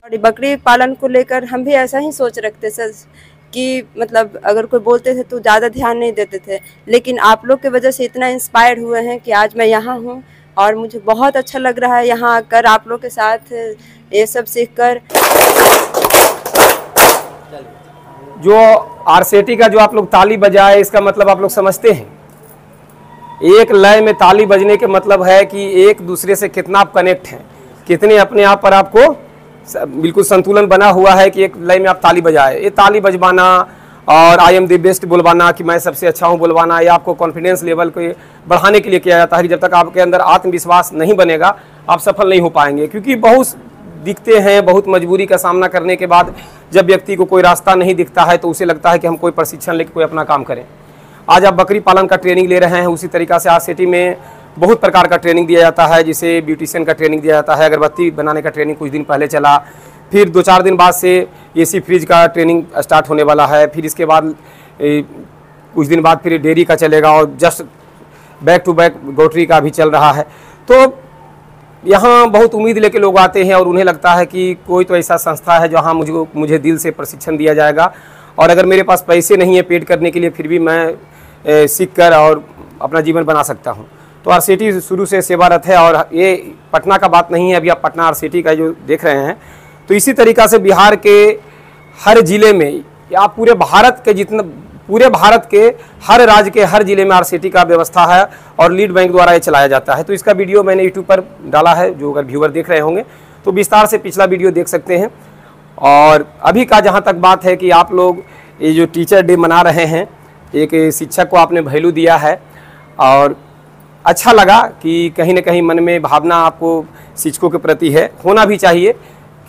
और बकरी पालन को लेकर हम भी ऐसा ही सोच रखते सर कि मतलब अगर कोई बोलते थे तो ज़्यादा ध्यान नहीं देते थे, लेकिन आप लोग की वजह से इतना इंस्पायर हुए हैं कि आज मैं यहाँ हूँ और मुझे बहुत अच्छा लग रहा है यहाँ आकर आप लोग के साथ ये सब सीखकर। जो आरसीटी का जो आप लोग ताली बजाए, इसका मतलब आप लोग समझते हैं, एक लय में ताली बजने के मतलब है कि एक दूसरे से कितना आप कनेक्ट हैं, कितने अपने आप पर आपको बिल्कुल संतुलन बना हुआ है कि एक लय में आप ताली बजाए। ये ताली बजवाना और आई एम द बेस्ट बोलवाना कि मैं सबसे अच्छा हूँ बोलवाना, या आपको कॉन्फिडेंस लेवल को बढ़ाने के लिए किया जाता है कि जब तक आपके अंदर आत्मविश्वास नहीं बनेगा आप सफल नहीं हो पाएंगे। क्योंकि बहुत दिखते हैं, बहुत मजबूरी का सामना करने के बाद जब व्यक्ति को कोई रास्ता नहीं दिखता है तो उसे लगता है कि हम कोई प्रशिक्षण लेकर कोई अपना काम करें। आज आप बकरी पालन का ट्रेनिंग ले रहे हैं, उसी तरीक़ा से आरसीटी में बहुत प्रकार का ट्रेनिंग दिया जाता है। जैसे ब्यूटिशियन का ट्रेनिंग दिया जाता है, अगरबत्ती बनाने का ट्रेनिंग कुछ दिन पहले चला, फिर 2-4 दिन बाद से एसी फ्रिज का ट्रेनिंग स्टार्ट होने वाला है, फिर इसके बाद कुछ दिन बाद फिर डेयरी का चलेगा और जस्ट बैक टू बैक गोटरी का भी चल रहा है। तो यहाँ बहुत उम्मीद लेके लोग आते हैं और उन्हें लगता है कि कोई तो ऐसा संस्था है जहाँ मुझे दिल से प्रशिक्षण दिया जाएगा, और अगर मेरे पास पैसे नहीं है पेड करने के लिए फिर भी मैं सीख कर और अपना जीवन बना सकता हूँ। तो आरसीटी शुरू से सेवारत है, और ये पटना का बात नहीं है, अभी आप पटना आरसीटी का जो देख रहे हैं। तो इसी तरीक़ा से बिहार के हर ज़िले में या पूरे भारत के हर राज्य के हर ज़िले में आरसीटी का व्यवस्था है और लीड बैंक द्वारा ये चलाया जाता है। तो इसका वीडियो मैंने यूट्यूब पर डाला है, जो अगर व्यूअर देख रहे होंगे तो विस्तार से पिछला वीडियो देख सकते हैं। और अभी का जहाँ तक बात है कि आप लोग ये जो टीचर डे मना रहे हैं, एक शिक्षक को आपने वैल्यू दिया है और अच्छा लगा कि कहीं ना कहीं मन में भावना आपको शिक्षकों के प्रति है, होना भी चाहिए।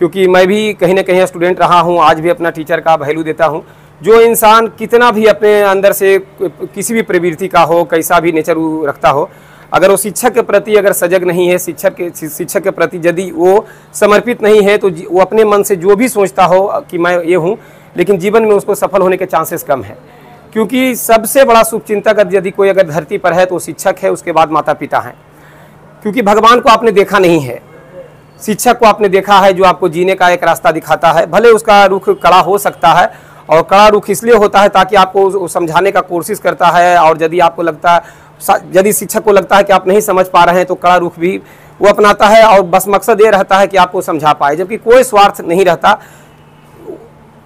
क्योंकि मैं भी कहीं ना कहीं स्टूडेंट रहा हूँ, आज भी अपना टीचर का वैल्यू देता हूँ। जो इंसान कितना भी अपने अंदर से किसी भी प्रवृत्ति का हो, कैसा भी नेचर रखता हो, अगर वो शिक्षक के प्रति अगर सजग नहीं है, शिक्षक के प्रति यदि वो समर्पित नहीं है, तो वो अपने मन से जो भी सोचता हो कि मैं ये हूँ, लेकिन जीवन में उसको सफल होने के चांसेस कम है। क्योंकि सबसे बड़ा शुभचिंतक यदि कोई अगर धरती पर है तो शिक्षक है, उसके बाद माता पिता हैं। क्योंकि भगवान को आपने देखा नहीं है, शिक्षक को आपने देखा है जो आपको जीने का एक रास्ता दिखाता है। भले उसका रुख कड़ा हो सकता है, और कड़ा रुख इसलिए होता है ताकि आपको समझाने का कोशिश करता है, और यदि आपको लगता है, यदि शिक्षक को लगता है कि आप नहीं समझ पा रहे हैं तो कड़ा रुख भी वो अपनाता है, और बस मकसद ये रहता है कि आपको समझा पाए, जबकि कोई स्वार्थ नहीं रहता।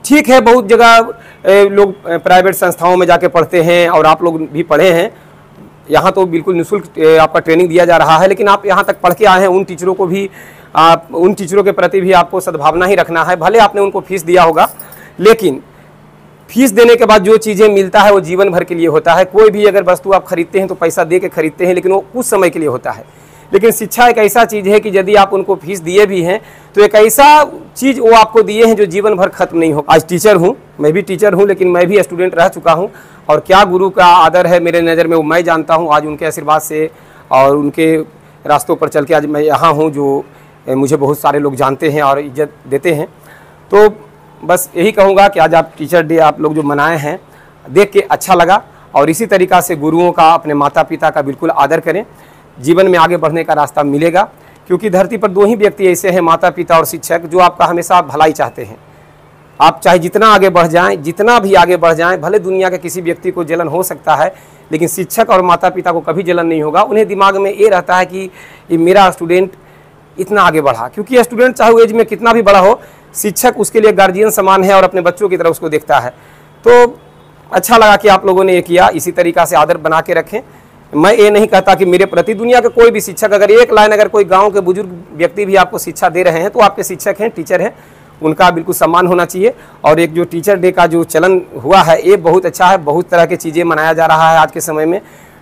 ठीक है, बहुत जगह लोग प्राइवेट संस्थाओं में जाके पढ़ते हैं और आप लोग भी पढ़े हैं, यहाँ तो बिल्कुल निःशुल्क आपका ट्रेनिंग दिया जा रहा है, लेकिन आप यहाँ तक पढ़ के आए हैं, उन टीचरों को भी उन टीचरों के प्रति भी आपको सद्भावना ही रखना है। भले आपने उनको फीस दिया होगा, लेकिन फीस देने के बाद जो चीज़ें मिलता है वो जीवन भर के लिए होता है। कोई भी अगर वस्तु आप खरीदते हैं तो पैसा दे के खरीदते हैं, लेकिन वो कुछ समय के लिए होता है। लेकिन शिक्षा एक ऐसा चीज़ है कि यदि आप उनको फीस दिए भी हैं तो एक ऐसा चीज़ वो आपको दिए हैं जो जीवन भर खत्म नहीं हो। आज टीचर हूँ, मैं भी टीचर हूँ, लेकिन मैं भी स्टूडेंट रह चुका हूँ, और क्या गुरु का आदर है मेरे नज़र में वो मैं जानता हूँ। आज उनके आशीर्वाद से और उनके रास्तों पर चल के आज मैं यहाँ हूँ, जो मुझे बहुत सारे लोग जानते हैं और इज्जत देते हैं। तो बस यही कहूँगा कि आज आप टीचर डे आप लोग जो मनाए हैं, देख के अच्छा लगा, और इसी तरीक़ा से गुरुओं का, अपने माता पिता का बिल्कुल आदर करें, जीवन में आगे बढ़ने का रास्ता मिलेगा। क्योंकि धरती पर 2 ही व्यक्ति ऐसे हैं, माता पिता और शिक्षक, जो आपका हमेशा भलाई चाहते हैं। आप चाहे जितना आगे बढ़ जाएं, जितना भी आगे बढ़ जाएं, भले दुनिया के किसी व्यक्ति को जलन हो सकता है, लेकिन शिक्षक और माता पिता को कभी जलन नहीं होगा। उन्हें दिमाग में ये रहता है कि ये मेरा स्टूडेंट इतना आगे बढ़ा। क्योंकि स्टूडेंट चाहे वो एज में कितना भी बड़ा हो, शिक्षक उसके लिए गार्जियन समान है और अपने बच्चों की तरह उसको देखता है। तो अच्छा लगा कि आप लोगों ने ये किया। इसी तरीक़ा से आदर बना के रखें। मैं ये नहीं कहता कि मेरे प्रति दुनिया के कोई भी शिक्षक, अगर एक लाइन अगर कोई गांव के बुजुर्ग व्यक्ति भी आपको शिक्षा दे रहे हैं तो आपके शिक्षक हैं, टीचर हैं, उनका बिल्कुल सम्मान होना चाहिए। और एक जो टीचर डे का जो चलन हुआ है ये बहुत अच्छा है। बहुत तरह की चीज़ें मनाया जा रहा है आज के समय में,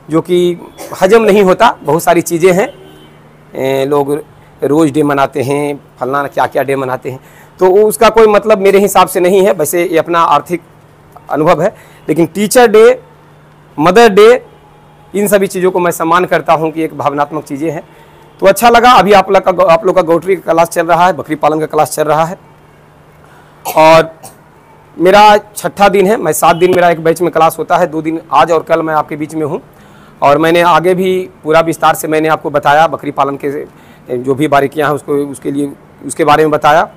जो कि हजम नहीं होता। बहुत सारी चीज़ें हैं, लोग रोज़ डे मनाते हैं, फलना क्या क्या डे मनाते हैं, तो उसका कोई मतलब मेरे हिसाब से नहीं है। वैसे ये अपना आर्थिक अनुभव है, लेकिन टीचर डे, मदर डे, इन सभी चीज़ों को मैं सम्मान करता हूं कि एक भावनात्मक चीज़ें हैं। तो अच्छा लगा। अभी आप लोग का गोटरी का क्लास चल रहा है, बकरी पालन का क्लास चल रहा है, और मेरा 6ठा दिन है। मैं 7 दिन मेरा एक बैच में क्लास होता है, 2 दिन आज और कल मैं आपके बीच में हूँ। और मैंने आगे भी पूरा विस्तार से मैंने आपको बताया, बकरी पालन के जो भी बारीकियाँ हैं उसके बारे में बताया।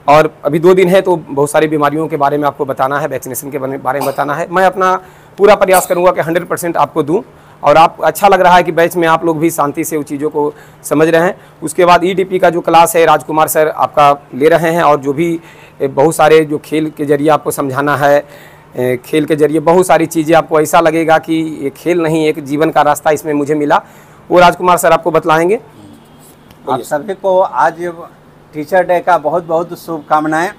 और अभी 2 दिन है तो बहुत सारी बीमारियों के बारे में आपको बताना है, वैक्सीनेशन के बारे में बताना है। मैं अपना पूरा प्रयास करूँगा कि 100% आपको दूँ, और आप अच्छा लग रहा है कि बैच में आप लोग भी शांति से उन चीज़ों को समझ रहे हैं। उसके बाद EDP का जो क्लास है राजकुमार सर आपका ले रहे हैं, और जो भी बहुत सारे जो खेल के जरिए आपको समझाना है, खेल के जरिए बहुत सारी चीज़ें आपको ऐसा लगेगा कि ये खेल नहीं एक जीवन का रास्ता इसमें मुझे मिला, वो राजकुमार सर आपको बतलाएंगे। आप सभी को आज टीचर डे का बहुत बहुत शुभकामनाएं।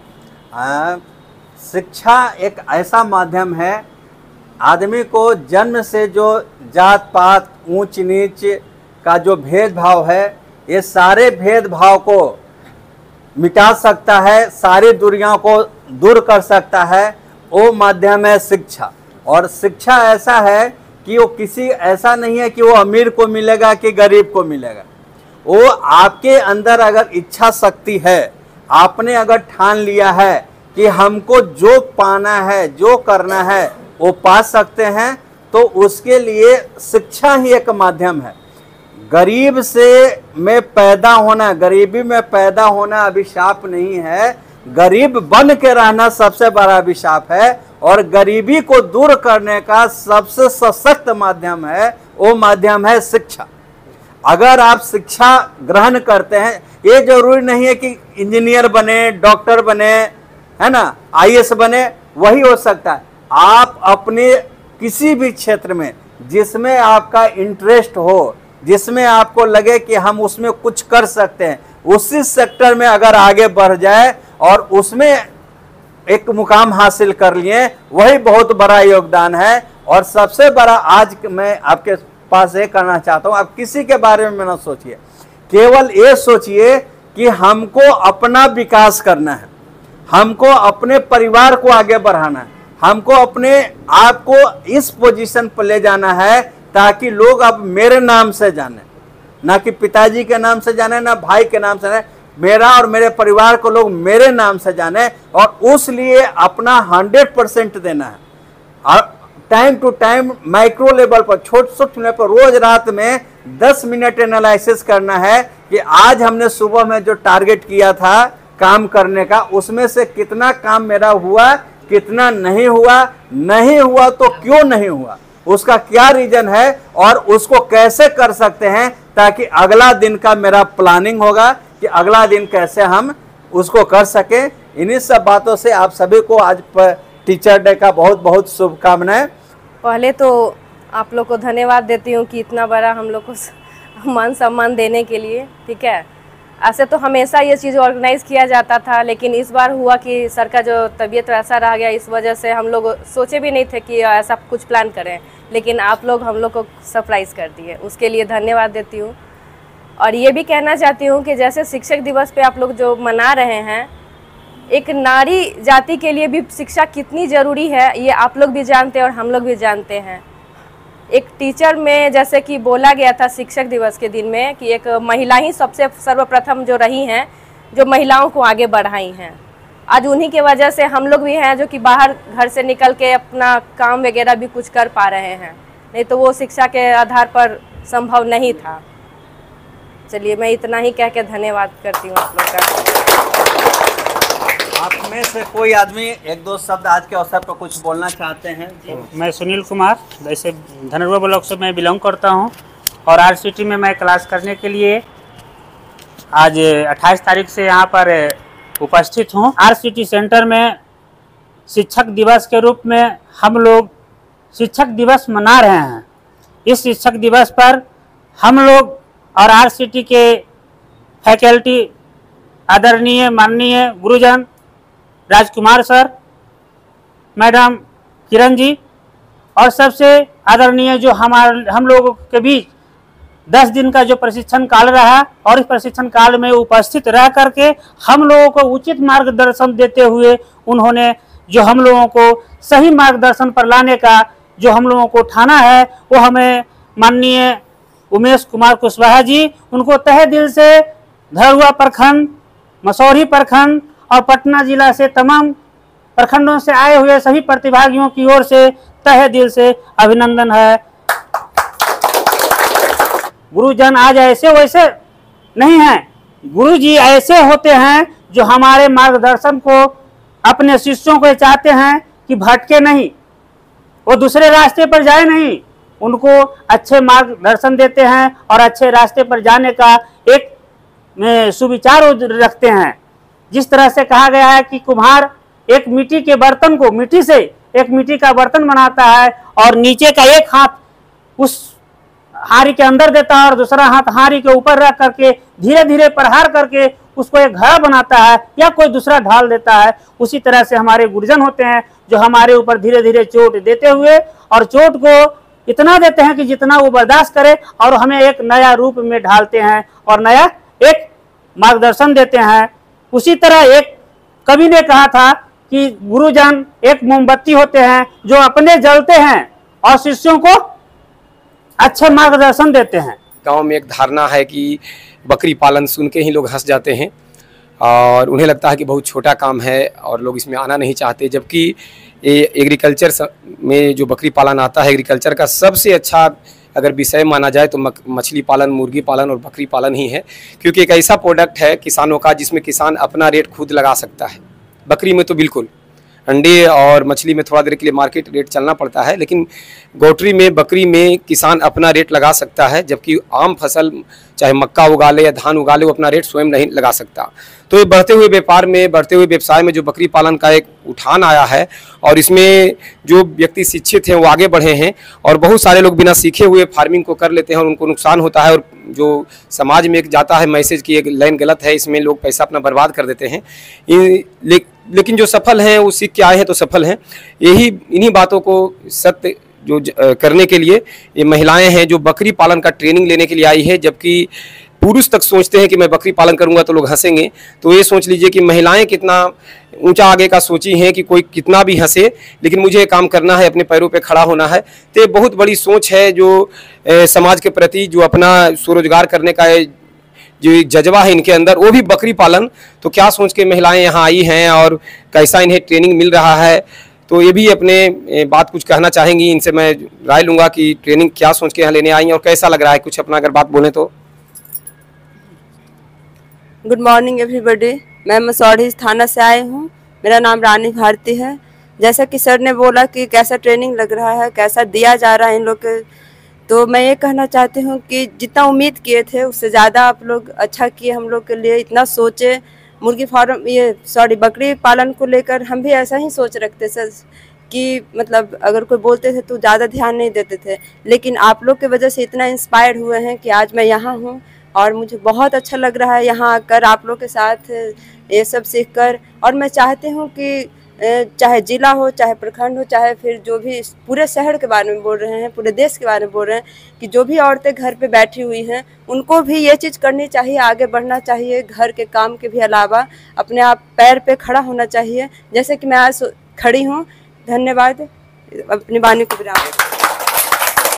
शिक्षा एक ऐसा माध्यम है, आदमी को जन्म से जो जात पात ऊंच नीच का जो भेदभाव है, ये सारे भेदभाव को मिटा सकता है, सारी दूरियों को दूर कर सकता है, वो माध्यम है शिक्षा। और शिक्षा ऐसा है कि वो किसी ऐसा नहीं है कि वो अमीर को मिलेगा कि गरीब को मिलेगा। वो आपके अंदर अगर इच्छा शक्ति है, आपने अगर ठान लिया है कि हमको जो पाना है, जो करना है वो पा सकते हैं, तो उसके लिए शिक्षा ही एक माध्यम है। गरीब से में पैदा होना, गरीबी में पैदा होना अभिशाप नहीं है, गरीब बन के रहना सबसे बड़ा अभिशाप है। और गरीबी को दूर करने का सबसे सशक्त माध्यम है, वो माध्यम है शिक्षा। अगर आप शिक्षा ग्रहण करते हैं, ये जरूरी नहीं है कि इंजीनियर बने, डॉक्टर बने, है ना, IAS बने, वही हो सकता है। आप अपने किसी भी क्षेत्र में जिसमें आपका इंटरेस्ट हो, जिसमें आपको लगे कि हम उसमें कुछ कर सकते हैं, उसी सेक्टर में अगर आगे बढ़ जाए और उसमें एक मुकाम हासिल कर लिए, वही बहुत बड़ा योगदान है। और सबसे बड़ा आज मैं आपके पास ये करना चाहता हूँ, आप किसी के बारे में ना सोचिए, केवल ये सोचिए कि हमको अपना विकास करना है, हमको अपने परिवार को आगे बढ़ाना है, हमको अपने आप को इस पोजीशन पर ले जाना है ताकि लोग अब मेरे नाम से जाने, ना कि पिताजी के नाम से जाने, ना भाई के नाम से जाने, मेरा और मेरे परिवार को लोग मेरे नाम से जाने। और उस लिए अपना 100% देना है। और time to time micro level पर, छोटे लेवल पर, रोज रात में 10 मिनट एनालिसिस करना है कि आज हमने सुबह में जो टारगेट किया था काम करने का, उसमें से कितना काम मेरा हुआ, कितना नहीं हुआ, नहीं हुआ तो क्यों नहीं हुआ, उसका क्या रीजन है, और उसको कैसे कर सकते हैं, ताकि अगला दिन का मेरा प्लानिंग होगा कि अगला दिन कैसे हम उसको कर सके। इन्हीं सब बातों से आप सभी को आज टीचर डे का बहुत बहुत शुभकामनाएं। पहले तो आप लोग को धन्यवाद देती हूँ कि इतना बड़ा हम लोग को मान सम्मान देने के लिए। ठीक है, ऐसे तो हमेशा ये चीज़ ऑर्गेनाइज किया जाता था, लेकिन इस बार हुआ कि सर का जो तबीयत ऐसा रह गया, इस वजह से हम लोग सोचे भी नहीं थे कि ऐसा कुछ प्लान करें, लेकिन आप लोग हम लोग को सरप्राइज़ कर दिए, उसके लिए धन्यवाद देती हूँ। और ये भी कहना चाहती हूँ कि जैसे शिक्षक दिवस पे आप लोग जो मना रहे हैं, एक नारी जाति के लिए भी शिक्षा कितनी ज़रूरी है, ये आप लोग भी जानते हैं और हम लोग भी जानते हैं। एक टीचर में जैसे कि बोला गया था शिक्षक दिवस के दिन में कि एक महिला ही सबसे सर्वप्रथम जो रही हैं, जो महिलाओं को आगे बढ़ाई हैं। आज उन्हीं के वजह से हम लोग भी हैं जो कि बाहर घर से निकल के अपना काम वगैरह भी कुछ कर पा रहे हैं, नहीं तो वो शिक्षा के आधार पर संभव नहीं था। चलिए, मैं इतना ही कह के धन्यवाद करती हूँ आप लोग का। आप में से कोई आदमी एक दो शब्द आज के अवसर पर कुछ बोलना चाहते हैं? जी। मैं सुनील कुमार, जैसे धनरुआ ब्लॉक से मैं बिलोंग करता हूं, और RCT में मैं क्लास करने के लिए आज 28 तारीख से यहां पर उपस्थित हूं। RCT सेंटर में शिक्षक दिवस के रूप में हम लोग शिक्षक दिवस मना रहे हैं। इस शिक्षक दिवस पर हम लोग और RCT के फैकल्टी, आदरणीय माननीय गुरुजन राजकुमार सर, मैडम किरण जी, और सबसे आदरणीय जो हम लोगों के बीच 10 दिन का जो प्रशिक्षण काल रहा, और इस प्रशिक्षण काल में उपस्थित रह करके हम लोगों को उचित मार्गदर्शन देते हुए उन्होंने जो हम लोगों को सही मार्गदर्शन पर लाने का जो हम लोगों को ठाना है, वो हमें माननीय उमेश कुमार कुशवाहा जी, उनको तहे दिल से धनरुआ प्रखंड, मसौरी प्रखंड और पटना जिला से तमाम प्रखंडों से आए हुए सभी प्रतिभागियों की ओर से तहे दिल से अभिनंदन है। गुरुजन आज ऐसे वैसे नहीं हैं, गुरुजी ऐसे होते हैं जो हमारे मार्गदर्शन को अपने शिष्यों को चाहते हैं कि भटके नहीं, वो दूसरे रास्ते पर जाए नहीं, उनको अच्छे मार्गदर्शन देते हैं और अच्छे रास्ते पर जाने का एक सुविचार रखते हैं। जिस तरह से कहा गया है कि कुम्हार एक मिट्टी के बर्तन को मिट्टी से एक मिट्टी का बर्तन बनाता है और नीचे का एक हाथ उस हारी के अंदर देता है और दूसरा हाथ हारी के ऊपर रख करके धीरे धीरे प्रहार करके उसको एक घड़ा बनाता है या कोई दूसरा ढाल देता है। उसी तरह से हमारे गुरुजन होते हैं जो हमारे ऊपर धीरे धीरे चोट देते हुए और चोट को इतना देते हैं कि जितना वो बर्दाश्त करे और हमें एक नया रूप में ढालते हैं और नया एक मार्गदर्शन देते हैं। उसी तरह एक कवि ने कहा था कि गुरुजन एक मोमबत्ती होते हैं जो अपने जलते हैं और शिष्यों को अच्छे मार्गदर्शन देते हैं। गांव में एक धारणा है कि बकरी पालन सुन के ही लोग हंस जाते हैं और उन्हें लगता है कि बहुत छोटा काम है और लोग इसमें आना नहीं चाहते, जबकि एग्रीकल्चर में जो बकरी पालन आता है, एग्रीकल्चर का सबसे अच्छा अगर विषय माना जाए तो मछली पालन, मुर्गी पालन और बकरी पालन ही है, क्योंकि एक ऐसा प्रोडक्ट है किसानों का जिसमें किसान अपना रेट खुद लगा सकता है। बकरी में तो बिल्कुल, अंडे और मछली में थोड़ा देर के लिए मार्केट रेट चलना पड़ता है, लेकिन गोट्री में, बकरी में किसान अपना रेट लगा सकता है, जबकि आम फसल चाहे मक्का उगा ले या धान उगा ले वो अपना रेट स्वयं नहीं लगा सकता। तो ये बढ़ते हुए व्यापार में, बढ़ते हुए व्यवसाय में जो बकरी पालन का एक उठान आया है और इसमें जो व्यक्ति शिक्षित हैं वो आगे बढ़े हैं और बहुत सारे लोग बिना सीखे हुए फार्मिंग को कर लेते हैं और उनको नुकसान होता है और जो समाज में एक जाता है मैसेज की एक लाइन गलत है, इसमें लोग पैसा अपना बर्बाद कर देते हैं। लेकिन जो सफल हैं वो सीख के आए हैं तो सफल हैं। इन्हीं बातों को सत्य जो करने के लिए ये महिलाएं हैं जो बकरी पालन का ट्रेनिंग लेने के लिए आई है, जबकि पुरुष तक सोचते हैं कि मैं बकरी पालन करूंगा तो लोग हंसेंगे। तो ये सोच लीजिए कि महिलाएं कितना ऊंचा आगे का सोची हैं कि कोई कितना भी हंसे लेकिन मुझे काम करना है, अपने पैरों पे खड़ा होना है। तो ये बहुत बड़ी सोच है जो समाज के प्रति जो अपना स्वरोजगार करने का जो जज्बा है इनके अंदर, वो भी बकरी पालन। तो क्या सोच के महिलाएं यहाँ आई हैं और कैसा इन्हें ट्रेनिंग मिल रहा है, तो ये भी अपने बात कुछ कहना चाहेंगी। इनसे मैं राय लूँगा कि ट्रेनिंग क्या सोच के यहाँ लेने आई और कैसा लग रहा है, कुछ अपना अगर बात बोलें तो। गुड मॉर्निंग एवरीबॉडी, मैं मसौढ़ी थाना से आई हूँ। मेरा नाम रानी भारती है। जैसा कि सर ने बोला कि कैसा ट्रेनिंग लग रहा है, कैसा दिया जा रहा है इन लोग के, तो मैं ये कहना चाहती हूँ कि जितना उम्मीद किए थे उससे ज़्यादा आप लोग अच्छा किए हम लोग के लिए, इतना सोचे। मुर्गी फार्म बकरी पालन को लेकर हम भी ऐसा ही सोच रखते सर कि मतलब अगर कोई बोलते थे तो ज़्यादा ध्यान नहीं देते थे, लेकिन आप लोग की वजह से इतना इंस्पायर हुए हैं कि आज मैं यहाँ हूँ और मुझे बहुत अच्छा लग रहा है यहाँ आकर आप लोग के साथ ये सब सीखकर। और मैं चाहती हूँ कि चाहे जिला हो, चाहे प्रखंड हो, चाहे फिर जो भी पूरे शहर के बारे में बोल रहे हैं, पूरे देश के बारे में बोल रहे हैं कि जो भी औरतें घर पे बैठी हुई हैं उनको भी ये चीज़ करनी चाहिए, आगे बढ़ना चाहिए, घर के काम के भी अलावा अपने आप पैर पे खड़ा होना चाहिए, जैसे कि मैं आज खड़ी हूँ। धन्यवाद, अपनी वाणी को विराम।